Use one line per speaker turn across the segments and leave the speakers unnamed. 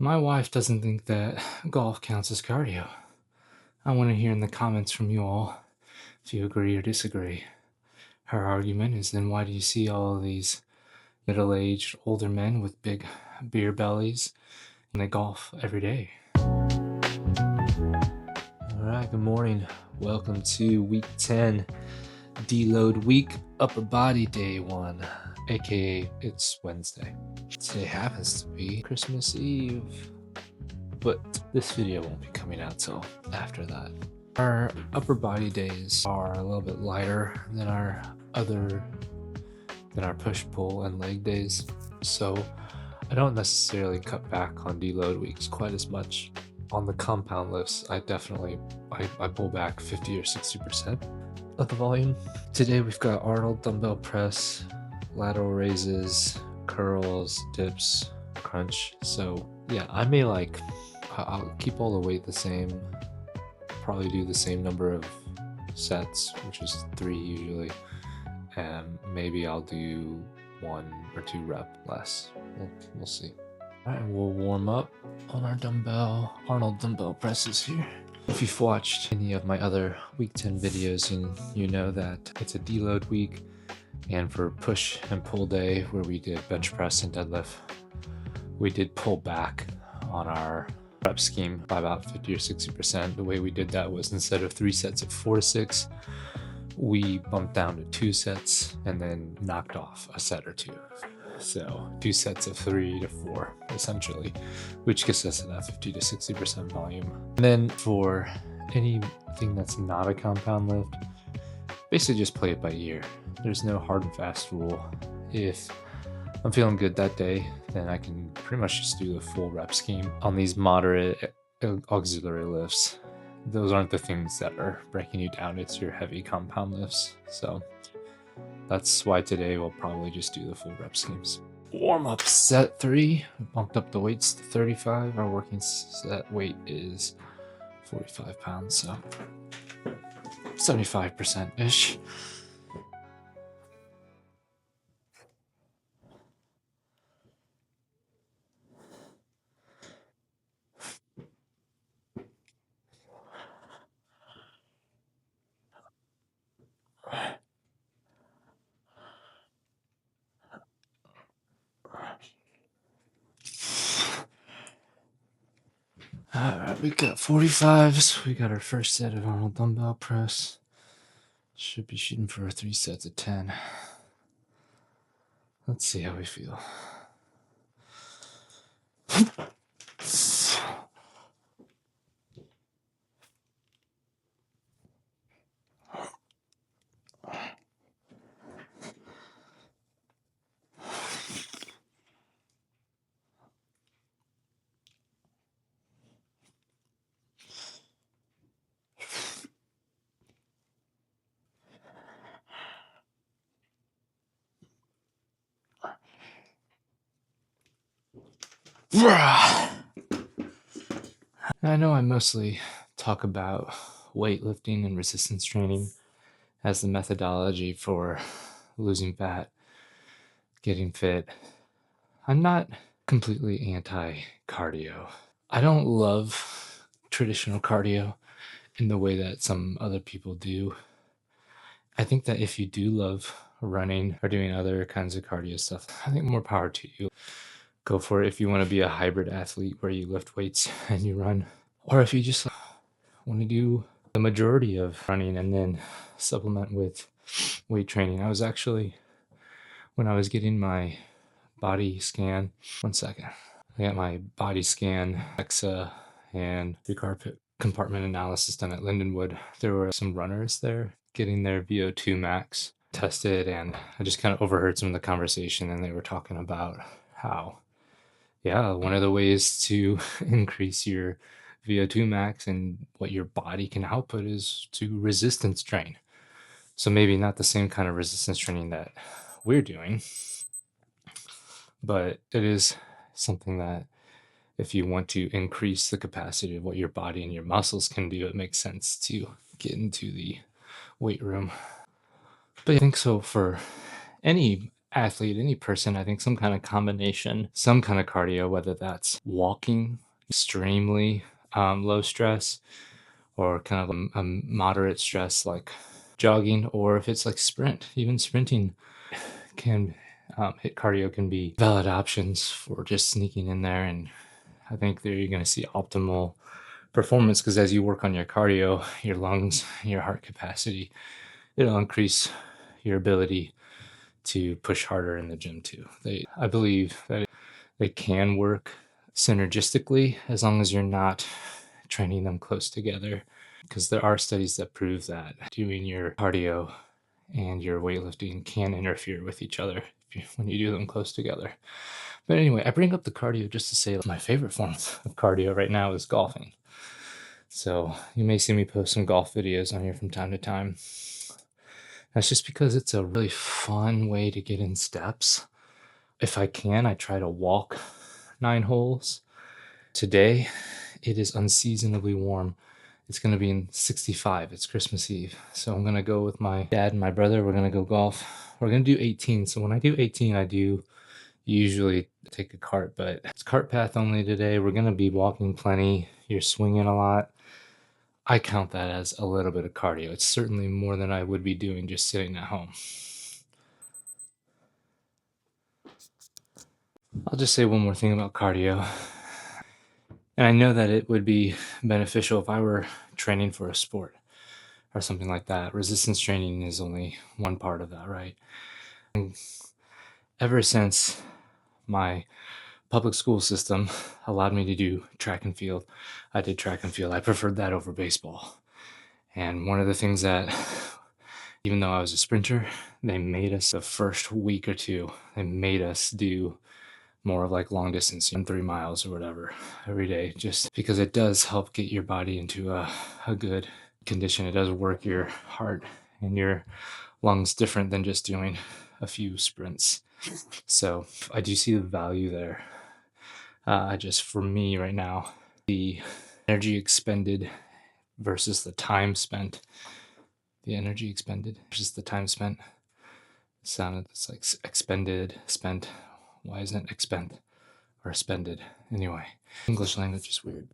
My wife doesn't think that golf counts as cardio. I want to hear in the comments from you all if you agree or disagree. Her argument is, then why do you see all these middle-aged older men with big beer bellies and they golf every day? Alright, good morning. Welcome to week 10, Deload week, upper body day 1, aka it's Wednesday. Today happens to be Christmas Eve, but this video won't be coming out till after that. Our upper body days are a little bit lighter than our push-pull and leg days, so I don't necessarily cut back on deload weeks quite as much. On the compound lifts, I pull back 50 or 60% of the volume. Today we've got Arnold dumbbell press, lateral raises, curls, dips, crunch. So yeah, I'll keep all the weight the same, probably do the same number of sets, which is 3 usually, and maybe I'll do 1 or 2 rep less. We'll see. Alright, we'll warm up on our Arnold dumbbell presses here. If you've watched any of my other week 10 videos, you know that it's a deload week, and for push and pull day where we did bench press and deadlift, we did pull back on our rep scheme by about 50 or 60%. The way we did that was, instead of 3 sets of 4 to 6, we bumped down to 2 sets and then knocked off a set or 2. So 2 sets of 3 to 4 essentially, which gets us to that 50 to 60% volume. And then for anything that's not a compound lift, basically just play it by ear. There's no hard and fast rule. If I'm feeling good that day, then I can pretty much just do the full rep scheme. On these moderate auxiliary lifts, those aren't the things that are breaking you down, it's your heavy compound lifts. So that's why today we'll probably just do the full rep schemes. Warm up set 3, we bumped up the weights to 35. Our working set weight is 45 pounds, so 75%-ish. Alright, we got 45s. We got our first set of Arnold dumbbell press. Should be shooting for 3 sets of 10. Let's see how we feel. I know I mostly talk about weightlifting and resistance training as the methodology for losing fat, getting fit. I'm not completely anti-cardio. I don't love traditional cardio in the way that some other people do. I think that if you do love running or doing other kinds of cardio stuff, I think more power to you. Go for it if you want to be a hybrid athlete where you lift weights and you run. Or if you just want to do the majority of running and then supplement with weight training. I was actually, when I was getting my body scan, one second, I got my body scan, DEXA, and compartment analysis done at Lindenwood. There were some runners there getting their VO2 max tested, and I just kind of overheard some of the conversation, and they were talking about how, yeah, one of the ways to increase your VO2 max and what your body can output is to resistance train. So maybe not the same kind of resistance training that we're doing, but it is something that if you want to increase the capacity of what your body and your muscles can do, it makes sense to get into the weight room. But I think so for any
athlete, any person, I think some kind of combination, some kind of cardio, whether that's walking, extremely low stress, or kind of a moderate stress like jogging, or if it's like sprint, even sprinting can hit cardio can be valid options for just sneaking in there. And I think there you're going to see optimal performance, because as you work on your cardio, your lungs, your heart capacity, it'll increase your ability to push harder in the gym too. I believe that they can work synergistically as long as you're not training them close together, because there are studies that prove that doing your cardio and your weightlifting can interfere with each other when you do them close together. But anyway, I bring up the cardio just to say my favorite form of cardio right now is golfing. So you may see me post some golf videos on here from time to time. That's just because it's a really fun way to get in steps. If I can, I try to walk 9 holes. Today, it is unseasonably warm. It's going to be in 65. It's Christmas Eve. So I'm going to go with my dad and my brother. We're going to go golf. We're going to do 18. So when I do 18, I do usually take a cart, but it's cart path only today. We're going to be walking plenty. You're swinging a lot. I count that as a little bit of cardio. It's certainly more than I would be doing just sitting at home. I'll just say one more thing about cardio. And I know that it would be beneficial if I were training for a sport or something like that. Resistance training is only one part of that, right? And ever since my public school system allowed me to do track and field, I did track and field. I preferred that over baseball. And one of the things that, even though I was a sprinter, they made us the first week or two, they made us do more of like long distance, 3 miles or whatever every day, just because it does help get your body into a good condition. It does work your heart and your lungs different than just doing a few sprints. So I do see the value there. Just for me right now, the energy expended versus the time spent. The energy expended versus the time spent. It's like expended, spent. Why isn't it expend or spended? Anyway, English language is weird.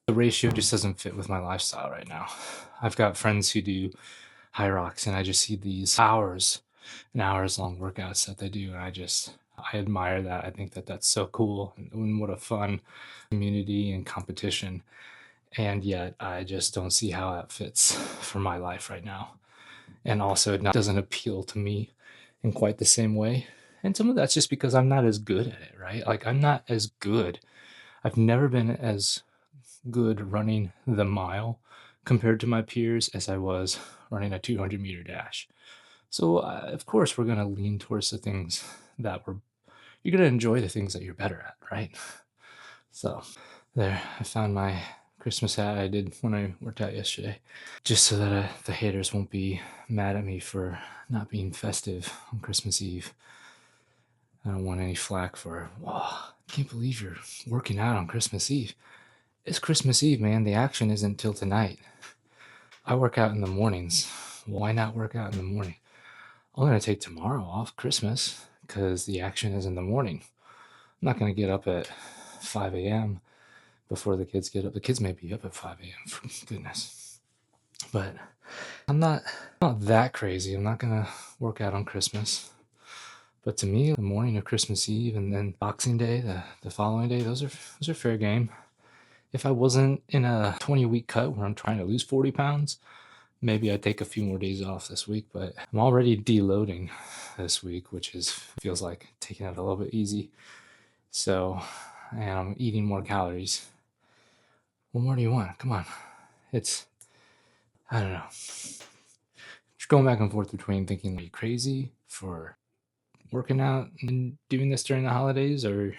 The ratio just doesn't fit with my lifestyle right now. I've got friends who do high rocks, and I just see these hours and hours long workouts that they do, and I admire that. I think that that's so cool, and what a fun community and competition. And yet I just don't see how that fits for my life right now. And also it doesn't appeal to me in quite the same way. And some of that's just because I'm not as good at it, right? Like I'm not as good. I've never been as good running the mile compared to my peers as I was running a 200-meter dash. So of course we're going to lean towards the things that you're going to enjoy the things that you're better at, right? So there, I found my Christmas hat I did when I worked out yesterday, just so that the haters won't be mad at me for not being festive on Christmas Eve. I don't want any flack for, I can't believe you're working out on Christmas Eve. It's Christmas Eve, man. The action isn't till tonight. I work out in the mornings. Why not work out in the morning? I'm going to take tomorrow off, Christmas, because the action is in the morning. I'm not going to get up at 5 a.m. before the kids get up. The kids may be up at 5 a.m. for goodness. But I'm not that crazy. I'm not going to work out on Christmas. But to me, the morning of Christmas Eve and then Boxing Day, the following day, those are fair game. If I wasn't in a 20-week cut where I'm trying to lose 40 pounds, maybe I'd take a few more days off this week. But I'm already deloading this week, which feels like taking it a little bit easy. So, and I'm eating more calories. What more do you want? Come on. I don't know. Just going back and forth between thinking, are you crazy for working out and doing this during the holidays, or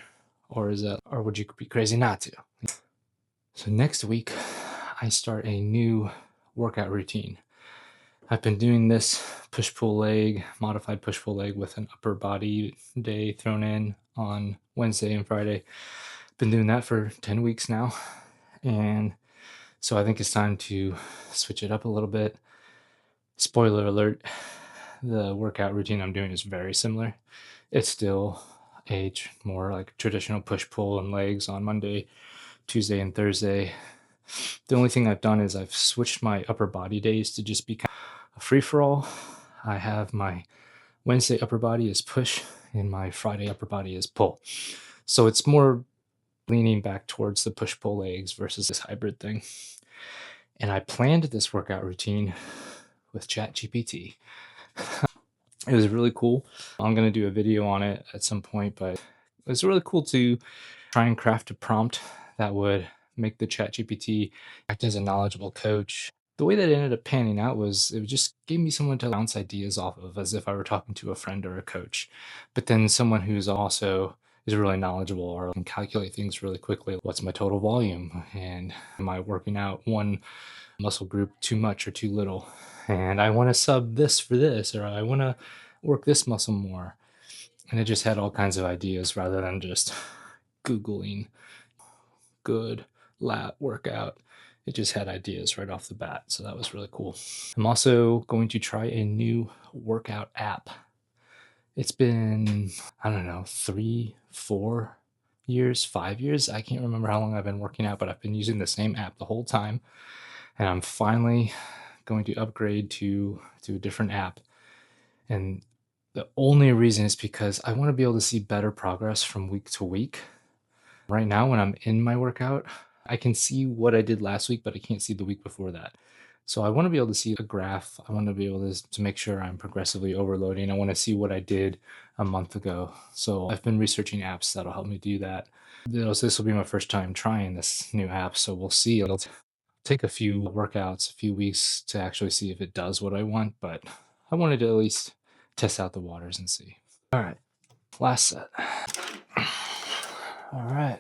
would you be crazy not to? So next week, I start a new workout routine. I've been doing this push-pull leg, modified push-pull leg with an upper body day thrown in on Wednesday and Friday. Been doing that for 10 weeks now. And so I think it's time to switch it up a little bit. Spoiler alert, the workout routine I'm doing is very similar. It's still more like traditional push pull and legs on Monday, Tuesday, and Thursday. The only thing I've done is I've switched my upper body days to just be kind of a free for all. I have my Wednesday upper body is push and my Friday upper body is pull. So it's more leaning back towards the push pull legs versus this hybrid thing. And I planned this workout routine with ChatGPT. It was really cool. I'm going to do a video on it at some point, but it was really cool to try and craft a prompt that would make the ChatGPT act as a knowledgeable coach. The way that it ended up panning out was it just gave me someone to bounce ideas off of as if I were talking to a friend or a coach, but then someone who's also is really knowledgeable or can calculate things really quickly. What's my total volume? And am I working out one muscle group too much or too little? And I want to sub this for this, or I want to work this muscle more. And it just had all kinds of ideas rather than just Googling good lat workout. It just had ideas right off the bat. So that was really cool. I'm also going to try a new workout app. It's been, I don't know, 3, 4 years, 5 years. I can't remember how long I've been working out, but I've been using the same app the whole time. And I'm finally going to upgrade to a different app. And the only reason is because I want to be able to see better progress from week to week. Right now, when I'm in my workout, I can see what I did last week, but I can't see the week before that. So I want to be able to see a graph. I want to be able to make sure I'm progressively overloading. I want to see what I did a month ago. So I've been researching apps that'll help me do that. This will be my first time trying this new app, so we'll see. It'll take a few workouts, a few weeks to actually see if it does what I want, but I wanted to at least test out the waters and see. All right, last set. All right.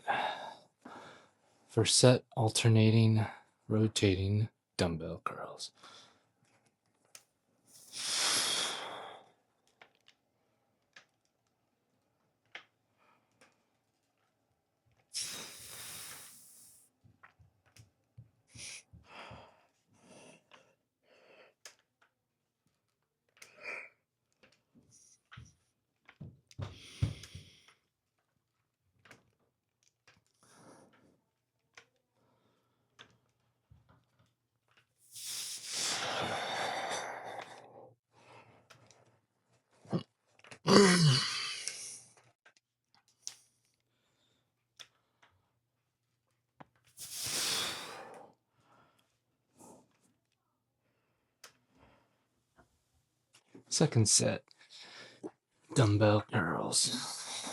First set, alternating, rotating dumbbell curls. Second set, dumbbell curls.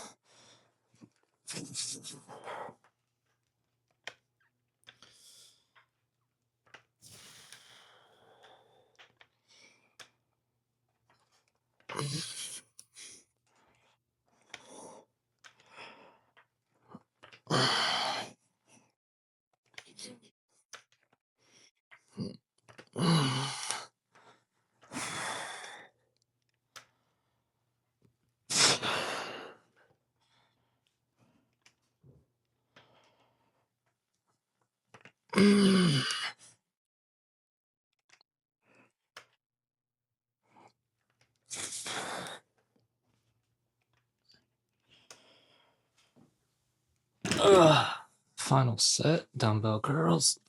Final set, dumbbell curls.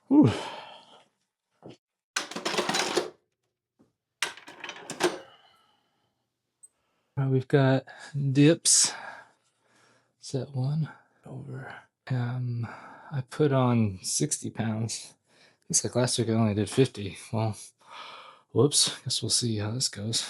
Whew. We've got dips. Set 1 over. I put on 60 pounds. Looks like last week I only did 50. Well, Whoops. Guess we'll see how this goes.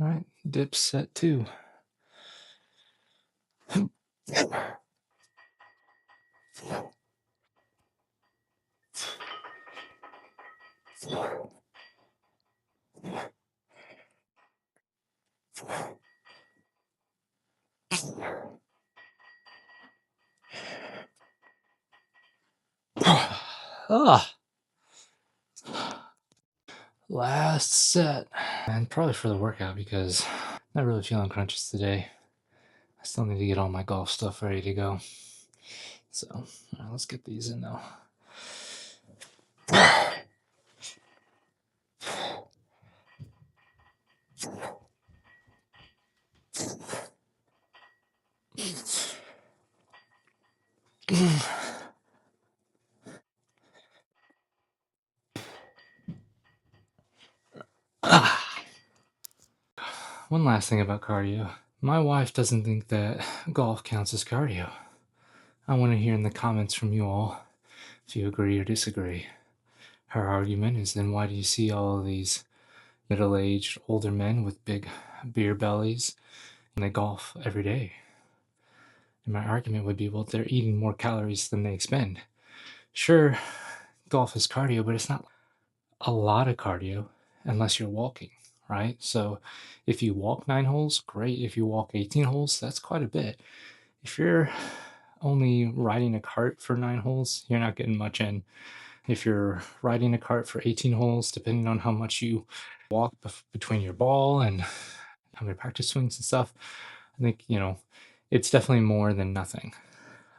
All right, dip set 2. Ah, last set. And probably for the workout because I'm not really feeling crunches today. I still need to get all my golf stuff ready to go. So let's get these in now. One last thing about cardio. My wife doesn't think that golf counts as cardio. I want to hear in the comments from you all if you agree or disagree. Her argument is, then why do you see all of these middle-aged older men with big beer bellies and they golf every day? And my argument would be, well, they're eating more calories than they expend. Sure, golf is cardio, but it's not a lot of cardio unless you're walking, right? So if you walk 9 holes, great. If you walk 18 holes, that's quite a bit. If you're only riding a cart for 9 holes, you're not getting much in. If you're riding a cart for 18 holes, depending on how much you walk between your ball and how many practice swings and stuff, I think, it's definitely more than nothing.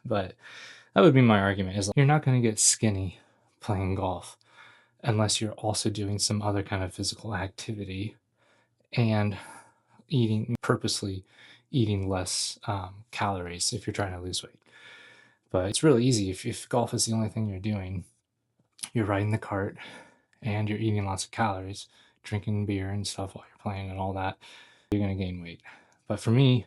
But that would be my argument, is you're not going to get skinny playing golf unless you're also doing some other kind of physical activity and purposely eating less calories if you're trying to lose weight. But it's really easy. If golf is the only thing you're doing, you're riding the cart and you're eating lots of calories, drinking beer and stuff while you're playing and all that, you're going to gain weight. But for me,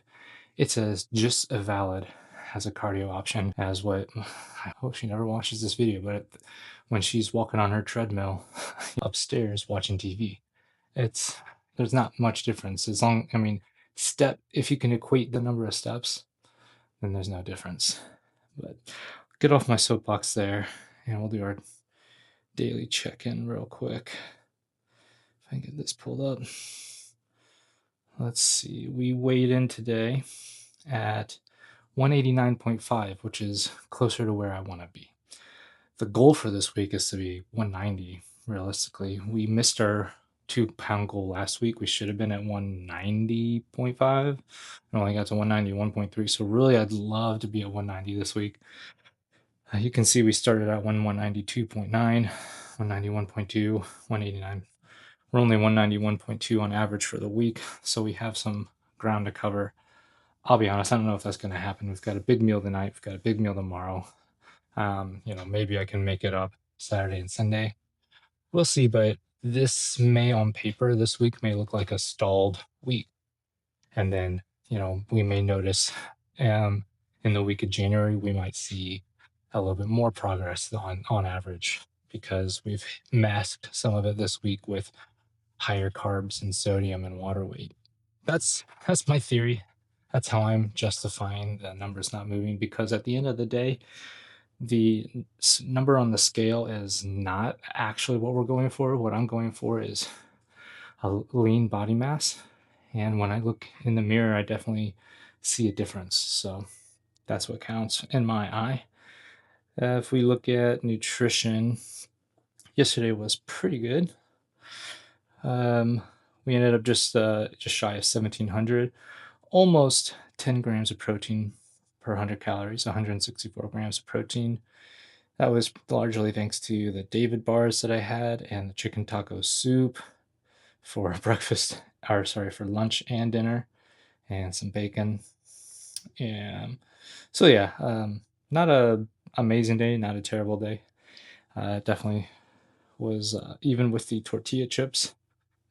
it's just as valid as a cardio option as what, I hope she never watches this video, but when she's walking on her treadmill upstairs watching TV, there's not much difference. If you can equate the number of steps, then there's no difference. But get off my soapbox there, and we'll do our daily check-in real quick. If I can get this pulled up. Let's see. We weighed in today at 189.5, which is closer to where I want to be. The goal for this week is to be 190, realistically. We missed our 2-pound goal last week. We should have been at 190.5. I only got to 191.3. So really, I'd love to be at 190 this week. You can see we started at 192.9, 191.2, 189. We're only 191.2 on average for the week, so we have some ground to cover. I'll be honest, I don't know if that's going to happen. We've got a big meal tonight. We've got a big meal tomorrow. Maybe I can make it up Saturday and Sunday. We'll see, but this week may look like a stalled week. And then, we may notice in the week of January, we might see a little bit more progress on average because we've masked some of it this week with higher carbs and sodium and water weight. That's my theory. That's how I'm justifying the numbers not moving, because at the end of the day, the number on the scale is not actually what we're going for. What I'm going for is a lean body mass. And when I look in the mirror, I definitely see a difference. So that's what counts in my eye. If we look at nutrition, yesterday was pretty good. We ended up just shy of 1,700, almost 10 grams of protein per 100 calories, 164 grams of protein. That was largely thanks to the David bars that I had and the chicken taco soup for for lunch and dinner, and some bacon. And so not a amazing day, not a terrible day. Definitely was, even with the tortilla chips,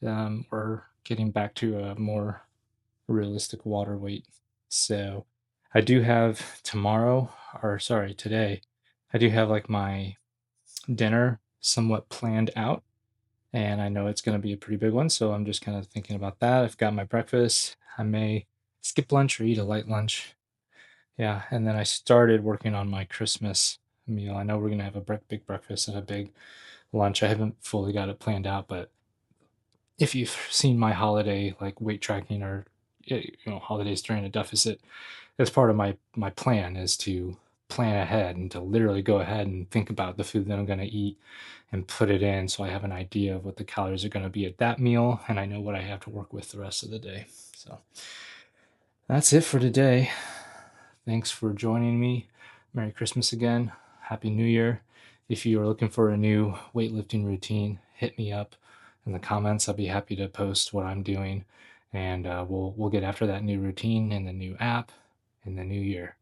we're getting back to a more realistic water weight. So I do have today, I do have like my dinner somewhat planned out, and I know it's going to be a pretty big one. So I'm just kind of thinking about that. I've got my breakfast. I may skip lunch or eat a light lunch. Yeah. And then I started working on my Christmas meal. I know we're going to have a big breakfast and a big lunch. I haven't fully got it planned out, but if you've seen my holiday like weight tracking or holidays during a deficit, that's part of my plan is to plan ahead and to literally go ahead and think about the food that I'm going to eat and put it in so I have an idea of what the calories are going to be at that meal and I know what I have to work with the rest of the day. So that's it for today. Thanks for joining me. Merry Christmas again. Happy New Year. If you are looking for a new weightlifting routine, hit me up in the comments. I'll be happy to post what I'm doing, and we'll get after that new routine and the new app in the new year.